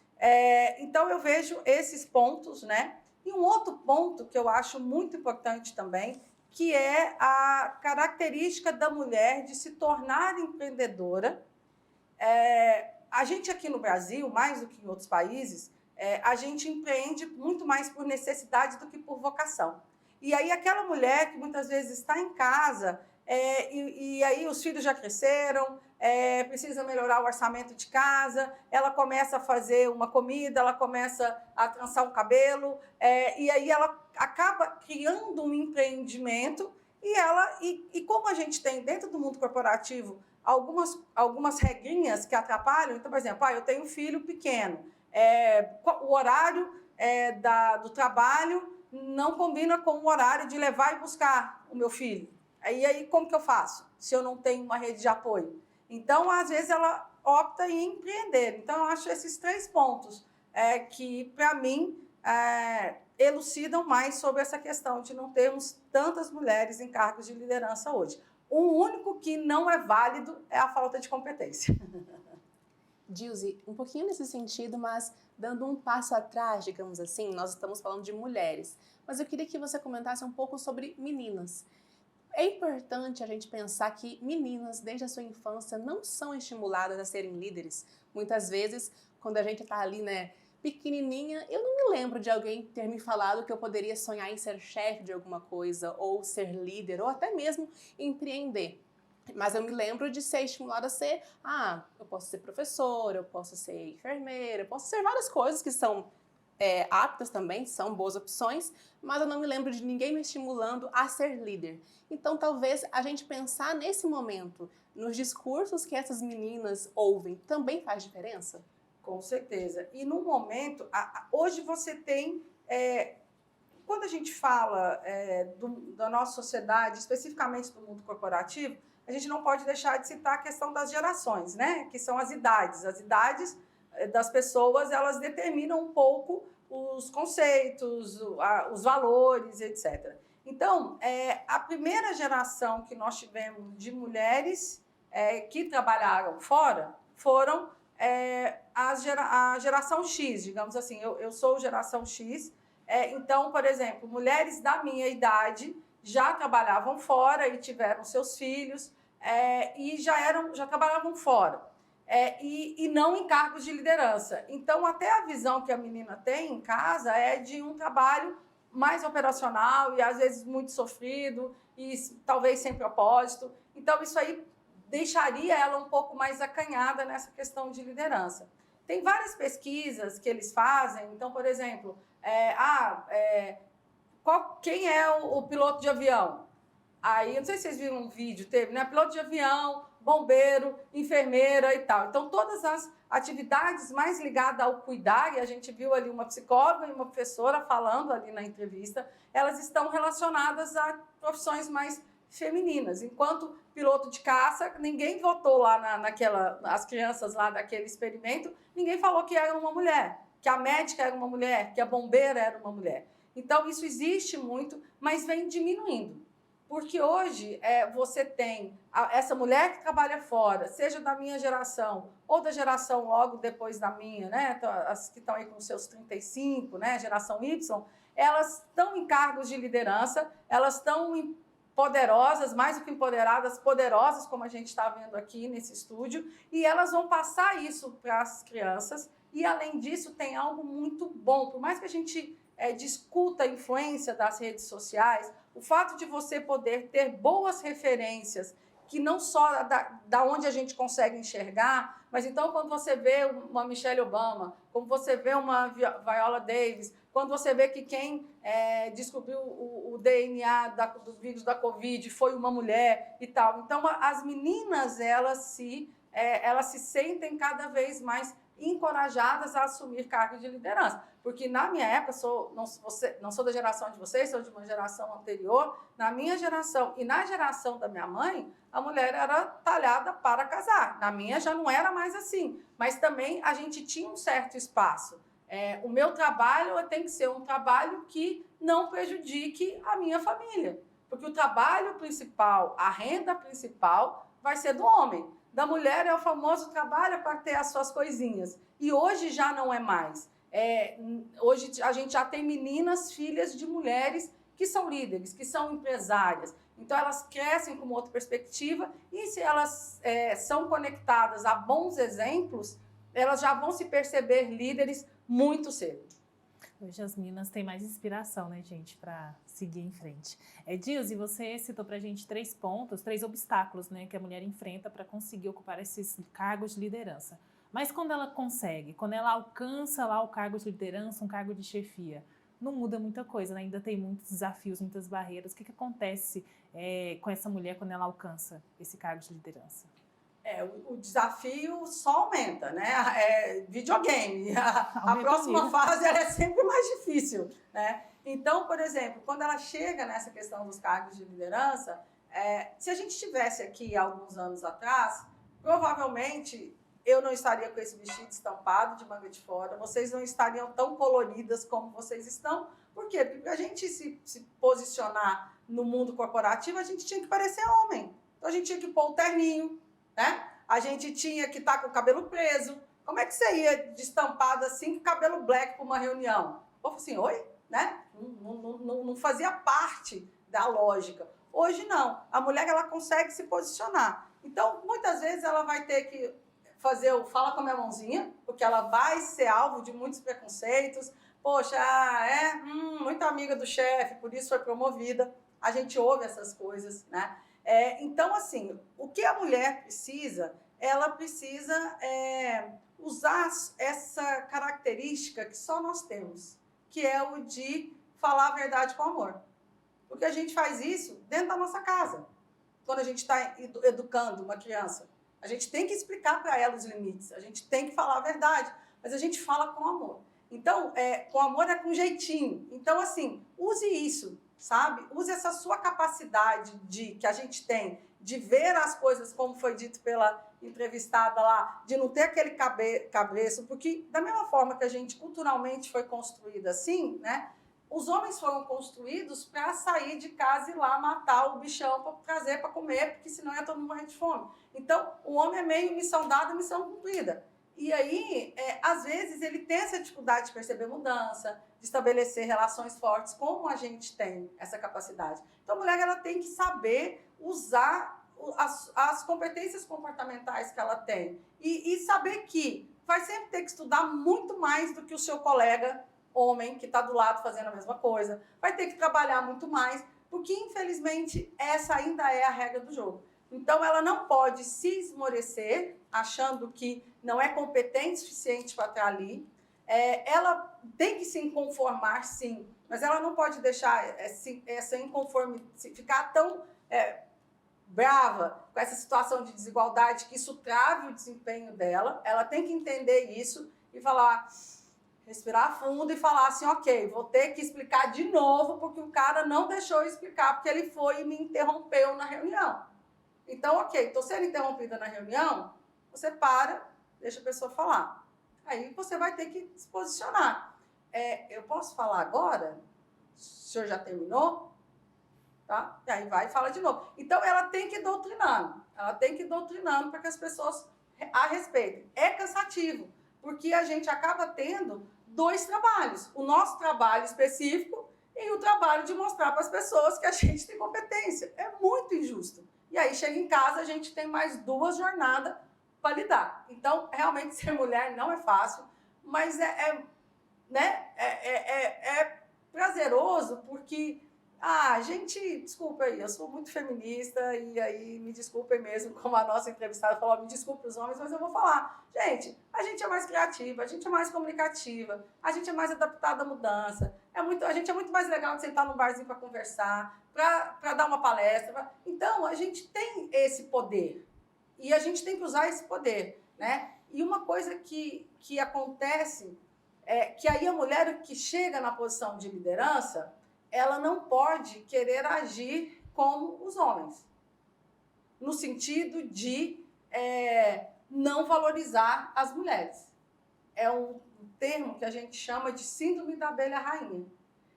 Speaker 13: Então, eu vejo esses pontos, né? E um outro ponto que eu acho muito importante também, que é a característica da mulher de se tornar empreendedora. A gente aqui no Brasil, mais do que em outros países, a gente empreende muito mais por necessidade do que por vocação. E aí aquela mulher que muitas vezes está em casa, e aí os filhos já cresceram, precisa melhorar o orçamento de casa, ela começa a fazer uma comida, ela começa a trançar um cabelo, e aí ela acaba criando um empreendimento e como a gente tem dentro do mundo corporativo algumas regrinhas que atrapalham, então, por exemplo, eu tenho um filho pequeno, o horário do trabalho não combina com o horário de levar e buscar o meu filho. E aí, como que eu faço, se eu não tenho uma rede de apoio? Então, às vezes, ela opta em empreender. Então, eu acho esses 3 pontos que, para mim, elucidam mais sobre essa questão de não termos tantas mulheres em cargos de liderança hoje. O único que não é válido é a falta de competência.
Speaker 3: Dilzi, um pouquinho nesse sentido, mas dando um passo atrás, digamos assim, nós estamos falando de mulheres, mas eu queria que você comentasse um pouco sobre meninas. É importante a gente pensar que meninas, desde a sua infância, não são estimuladas a serem líderes. Muitas vezes, quando a gente está ali, né, pequenininha, eu não me lembro de alguém ter me falado que eu poderia sonhar em ser chefe de alguma coisa, ou ser líder, ou até mesmo empreender. Mas eu me lembro de ser estimulada a ser, eu posso ser professora, eu posso ser enfermeira, eu posso ser várias coisas que são aptas também, são boas opções, mas eu não me lembro de ninguém me estimulando a ser líder. Então, talvez a gente pensar nesse momento, nos discursos que essas meninas ouvem, também faz diferença?
Speaker 13: Com certeza. E no momento, hoje você tem, quando a gente fala da nossa sociedade, especificamente do mundo corporativo, a gente não pode deixar de citar a questão das gerações, né? Que são as idades. As idades das pessoas, elas determinam um pouco os conceitos, os valores, etc. Então, a primeira geração que nós tivemos de mulheres que trabalharam fora foram a geração X, digamos assim. Eu sou geração X, então, por exemplo, mulheres da minha idade já trabalhavam fora e tiveram seus filhos e já trabalhavam fora. E não em cargos de liderança. Então, até a visão que a menina tem em casa é de um trabalho mais operacional e, às vezes, muito sofrido e talvez sem propósito. Então, isso aí deixaria ela um pouco mais acanhada nessa questão de liderança. Tem várias pesquisas que eles fazem. Então, por exemplo, quem é o piloto de avião? Aí, não sei se vocês viram um vídeo, teve, né? Piloto de avião, bombeiro, enfermeira e tal. Então, todas as atividades mais ligadas ao cuidar, e a gente viu ali uma psicóloga e uma professora falando ali na entrevista, elas estão relacionadas a profissões mais femininas. Enquanto piloto de caça, ninguém votou lá as crianças lá daquele experimento, ninguém falou que era uma mulher, que a médica era uma mulher, que a bombeira era uma mulher. Então, isso existe muito, mas vem diminuindo. Porque hoje você tem essa mulher que trabalha fora, seja da minha geração ou da geração logo depois da minha, né? As que estão aí com seus 35, né? Geração Y, elas estão em cargos de liderança, elas estão poderosas, mais do que empoderadas, poderosas, como a gente está vendo aqui nesse estúdio, e elas vão passar isso para as crianças. E, além disso, tem algo muito bom. Por mais que a gente discuta a influência das redes sociais, o fato de você poder ter boas referências, que não só da onde a gente consegue enxergar, mas então quando você vê uma Michelle Obama, quando você vê uma Viola Davis, quando você vê que quem descobriu o DNA do vírus da Covid foi uma mulher e tal. Então, as meninas, elas se sentem cada vez mais encorajadas a assumir cargos de liderança. Porque na minha época, não sou da geração de vocês, sou de uma geração anterior, na minha geração e na geração da minha mãe, a mulher era talhada para casar. Na minha já não era mais assim, mas também a gente tinha um certo espaço. O meu trabalho tem que ser um trabalho que não prejudique a minha família, porque o trabalho principal, a renda principal vai ser do homem. Da mulher é o famoso trabalho para ter as suas coisinhas. E hoje já não é mais. Hoje a gente já tem meninas, filhas de mulheres que são líderes, que são empresárias. Então, elas crescem com uma outra perspectiva e, se elas são conectadas a bons exemplos, elas já vão se perceber líderes muito cedo.
Speaker 2: Hoje as meninas têm mais inspiração, né, gente, para seguir em frente. Dilzi, você citou para a gente 3 pontos, 3 obstáculos, né, que a mulher enfrenta para conseguir ocupar esses cargos de liderança. Mas quando ela consegue, quando ela alcança lá o cargo de liderança, um cargo de chefia, não muda muita coisa, né? Ainda tem muitos desafios, muitas barreiras. O que acontece com essa mulher quando ela alcança esse cargo de liderança?
Speaker 13: O desafio só aumenta, né? Videogame. A próxima fase ela é sempre mais difícil, né? Então, por exemplo, quando ela chega nessa questão dos cargos de liderança, se a gente estivesse aqui há alguns anos atrás, provavelmente eu não estaria com esse vestido estampado de manga de fora, vocês não estariam tão coloridas como vocês estão. Por quê? Porque a gente se posicionar no mundo corporativo, a gente tinha que parecer homem. Então, a gente tinha que pôr o terninho, né? A gente tinha que estar com o cabelo preso, Como é que você ia destampada assim, com cabelo black para uma reunião? Eu falei assim, oi? Né? Não fazia parte da lógica. Hoje não. A mulher ela consegue se posicionar. Então, muitas vezes ela vai ter que fazer o fala com a minha mãozinha, porque ela vai ser alvo de muitos preconceitos. Poxa, muito amiga do chefe, por isso foi promovida. A gente ouve essas coisas, né? Então, assim, o que a mulher precisa, ela precisa usar essa característica que só nós temos, que é o de falar a verdade com amor. Porque a gente faz isso dentro da nossa casa. Quando a gente está educando uma criança, a gente tem que explicar para ela os limites, a gente tem que falar a verdade, mas a gente fala com amor. Então, com amor é com jeitinho. Então, assim, use isso, sabe? Use essa sua capacidade que a gente tem de ver as coisas, como foi dito pela entrevistada lá, de não ter aquele cabreço, porque da mesma forma que a gente culturalmente foi construída assim, né? Os homens foram construídos para sair de casa e ir lá matar o bichão para trazer para comer, porque senão ia todo mundo morrer de fome. Então, o homem é meio missão dada, missão cumprida. E aí, às vezes, ele tem essa dificuldade de perceber mudança, de estabelecer relações fortes, como a gente tem essa capacidade. Então, a mulher ela tem que saber usar as competências comportamentais que ela tem e saber que vai sempre ter que estudar muito mais do que o seu colega homem que está do lado fazendo a mesma coisa, vai ter que trabalhar muito mais, porque, infelizmente, essa ainda é a regra do jogo. Então, ela não pode se esmorecer, achando que não é competente o suficiente para estar ali. Ela tem que se inconformar, sim, mas ela não pode deixar essa inconformidade, ficar tão brava com essa situação de desigualdade, que isso trave o desempenho dela. Ela tem que entender isso e falar... respirar fundo e falar assim, ok, vou ter que explicar de novo porque o cara não deixou eu explicar, porque ele foi e me interrompeu na reunião. Então, ok, estou sendo interrompida na reunião, você para, deixa a pessoa falar. Aí você vai ter que se posicionar. Eu posso falar agora? O senhor já terminou? Tá? E aí vai e fala de novo. Então, ela tem que ir doutrinando. Ela tem que ir doutrinando para que as pessoas a respeitem. É cansativo, porque a gente acaba tendo dois trabalhos. O nosso trabalho específico e o trabalho de mostrar para as pessoas que a gente tem competência. É muito injusto. E aí, chega em casa, a gente tem mais 2 jornadas para lidar. Então, realmente, ser mulher não é fácil, mas é prazeroso, porque... gente, desculpa aí, eu sou muito feminista e aí me desculpem mesmo, como a nossa entrevistada falou, me desculpe os homens, mas eu vou falar. Gente, a gente é mais criativa, a gente é mais comunicativa, a gente é mais adaptada à mudança, a gente é muito mais legal de sentar num barzinho para conversar, para dar uma palestra. Então, a gente tem esse poder e a gente tem que usar esse poder, né? E uma coisa que acontece é que aí a mulher que chega na posição de liderança, ela não pode querer agir como os homens, no sentido de não valorizar as mulheres. É um termo que a gente chama de síndrome da abelha rainha.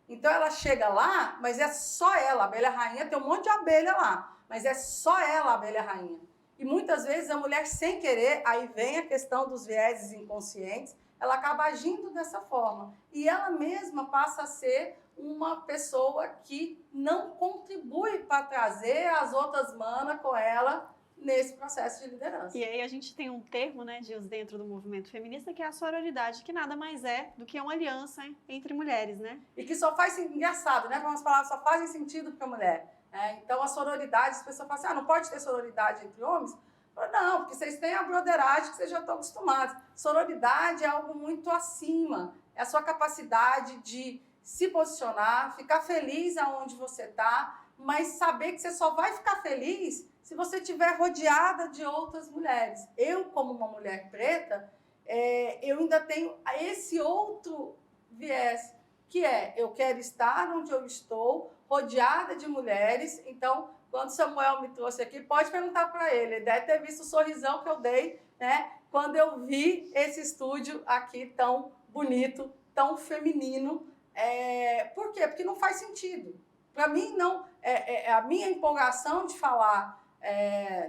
Speaker 13: Então, ela chega lá, mas é só ela, a abelha rainha, tem um monte de abelha lá, mas é só ela, a abelha rainha. E muitas vezes a mulher, sem querer, aí vem a questão dos vieses inconscientes, ela acaba agindo dessa forma. E ela mesma passa a ser uma pessoa que não contribui para trazer as outras manas com ela nesse processo de liderança.
Speaker 1: E aí a gente tem um termo, né, Gils, dentro do movimento feminista, que é a sororidade, que nada mais é do que uma aliança entre mulheres, né?
Speaker 13: E que só faz engraçado, né? Umas palavras só fazem sentido para a mulher. Então, a sororidade, as pessoas falam assim, não pode ter sororidade entre homens? Não, porque vocês têm a broderagem que vocês já estão acostumados. Sororidade é algo muito acima. É a sua capacidade de se posicionar, ficar feliz aonde você está, mas saber que você só vai ficar feliz se você estiver rodeada de outras mulheres. Eu, como uma mulher preta, eu ainda tenho esse outro viés, que eu quero estar onde eu estou, rodeada de mulheres. Então, quando Samuel me trouxe aqui, pode perguntar para ele deve ter visto o sorrisão que eu dei, né, quando eu vi esse estúdio aqui tão bonito, tão feminino. Por quê? Porque não faz sentido. Para mim, não. A minha empolgação de falar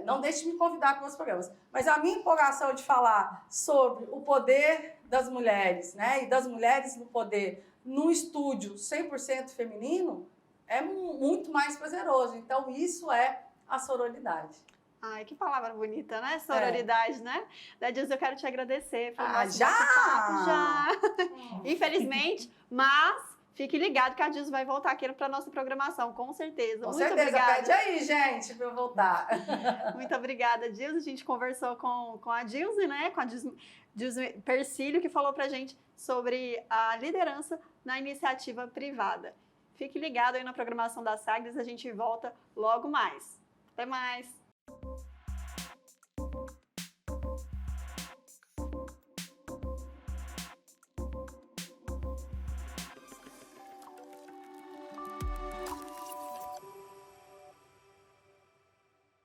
Speaker 13: não deixe de me convidar para os programas. Mas a minha empolgação de falar sobre o poder das mulheres, né, e das mulheres no poder num estúdio 100% feminino é muito mais prazeroso. Então, isso é a sororidade.
Speaker 1: Ai, que palavra bonita, né? Sororidade, né? Da Dilza, eu quero te agradecer. Foi
Speaker 13: Já!
Speaker 1: Infelizmente, mas fique ligado que a Dilza vai voltar aqui para nossa programação, com certeza.
Speaker 13: Com
Speaker 1: Muito
Speaker 13: certeza,
Speaker 1: obrigada.
Speaker 13: pede aí, gente, para eu voltar.
Speaker 1: Muito obrigada, Dilza. A gente conversou com a Dilza, né? Com a Dilza Persílio, que falou pra gente sobre a liderança na iniciativa privada. Fique ligado aí na programação da Sagres, a gente volta logo mais. Até mais!